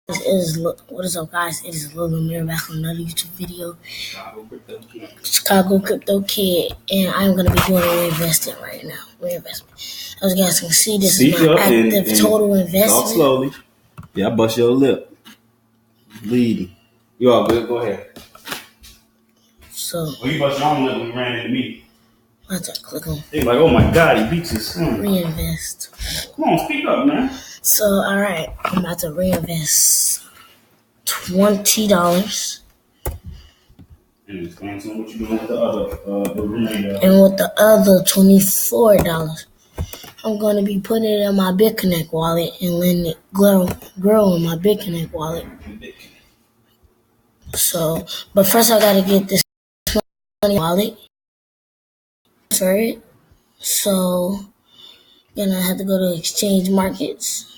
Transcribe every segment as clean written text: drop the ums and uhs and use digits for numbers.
What is up, guys? It is Lil Amir back on another YouTube video. Chicago Crypto Kid, and I'm gonna be doing a reinvestment right now. As you guys can see, this is my active total investment. Talk slowly. Yeah, I bust your lip. Bleeding. You all good? Go ahead. So. Well, you bust your own lip when you ran into me. I have to click on. They like, oh my God, he beats his son. Reinvest. Come on, speak up, man. So, all right, I'm about to reinvest $20. And explain to me what you're doing with the other, the remainder. And with the other $24, I'm going to be putting it in my BitConnect wallet and letting it grow in my BitConnect wallet. So, but first I got to get this money wallet for it. So, gonna have to go to exchange markets.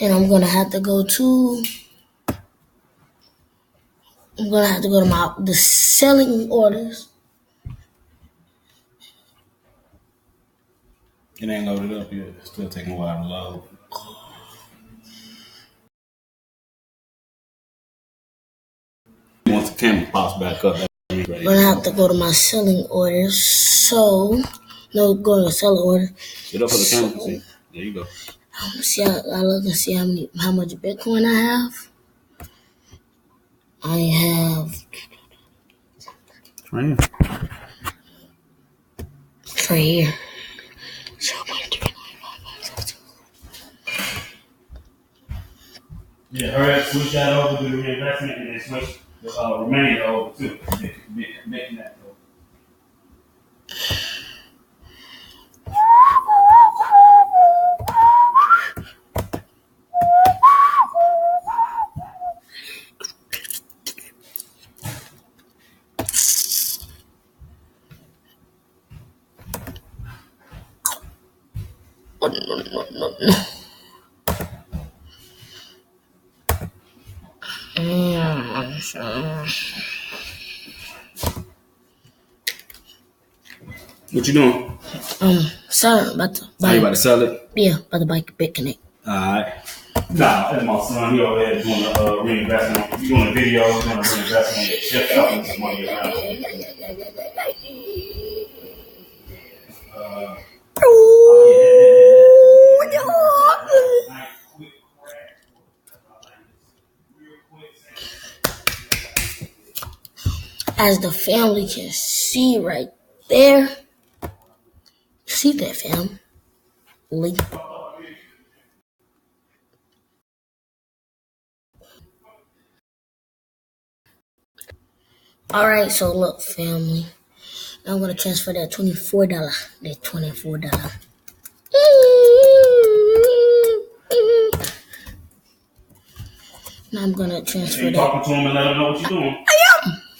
And I'm going to have to go to the selling orders. It ain't loaded up yet. It's still taking a while to load. Once the camera pops back up, I'm going to have to go to my selling orders. So, no, go to the selling order. Get up for the camera. See. There you go. I look and see how much Bitcoin I have. I have right here. Yeah, hurry up, switch that over to the reinvestment and then switch the remainder over to making that go. No. What you doing? About to buy. Are you about to sell it? Yeah, about to buy BitConnect. Alright. Nah, that's my son. He over there doing a reinvestment. You doing a video, doing a reinvestment, shift out some money around. As the family can see right there. See that, family? Alright, so look, family. Now I'm going to transfer that $24. Now I'm going to transfer that. Talking to him and let him know what you're doing.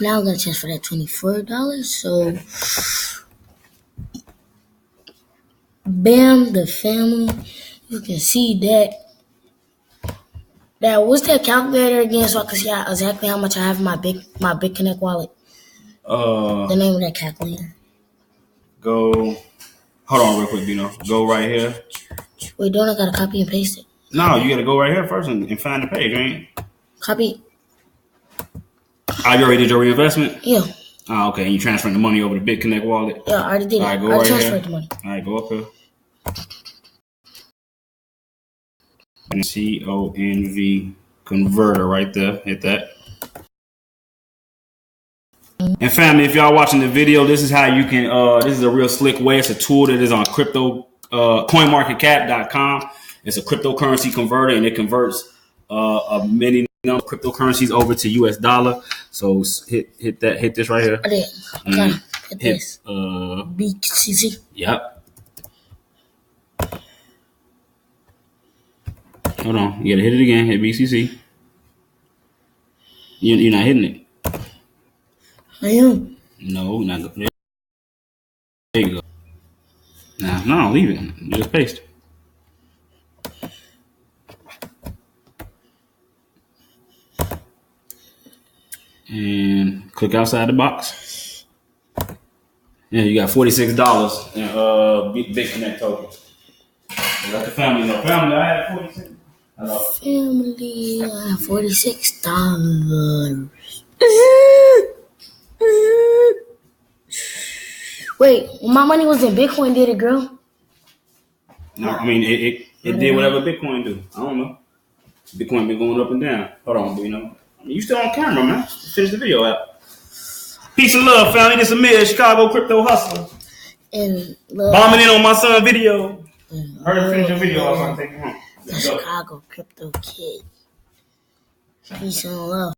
Now I'm going to transfer that $24. So, bam, the family. You can see that. What's that calculator again so I can see exactly how much I have in my BitConnect wallet? The name of that calculator. Hold on real quick, Dino. Go right here. Wait, don't I gotta copy and paste it? No, you gotta go right here first and find the page, right? Copy. You already did your reinvestment? Yeah. Okay, and you transferring the money over to BitConnect wallet? Yeah, I already did it. All right, go right transferred the money. All right, go up here. CONV converter right there. Hit that. And family, if y'all watching the video, this is how you can. This is a real slick way. It's a tool that is on coinmarketcap.com. It's a cryptocurrency converter, and it converts many cryptocurrencies over to US dollar. So hit this right here. I did. Okay. Hit this. BCC. Yep. Hold on. You gotta hit it again. Hit BCC. You're not hitting it. I am. No, not there. There you go. No, leave it. Just paste. And click outside the box. Yeah, you got $46 in BitConnect tokens. Let the family know. Family, I had 46. Family, $46. Wait, my money was in Bitcoin, did it, girl? No, I mean it did whatever Bitcoin do. I don't know. Bitcoin been going up and down. Hold on, you know. I mean, you still on camera, man. Finish the video out. Peace and love, family. This is Amir, Chicago crypto hustler. And love. Bombing in on my son video. Hurry, finish the video. I was gonna take you home. The Chicago crypto kid. Peace and love.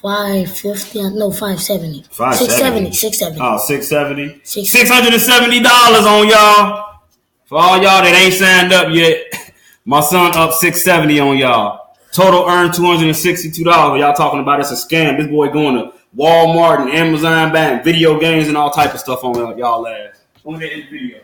$550, no, $570. $670. Oh, $670. $670 $670 on y'all. For all y'all that ain't signed up yet, my son up $670 on y'all. Total earned $262. Y'all talking about it's a scam. This boy going to Walmart and Amazon buying video games and all type of stuff on y'all ass. On the video.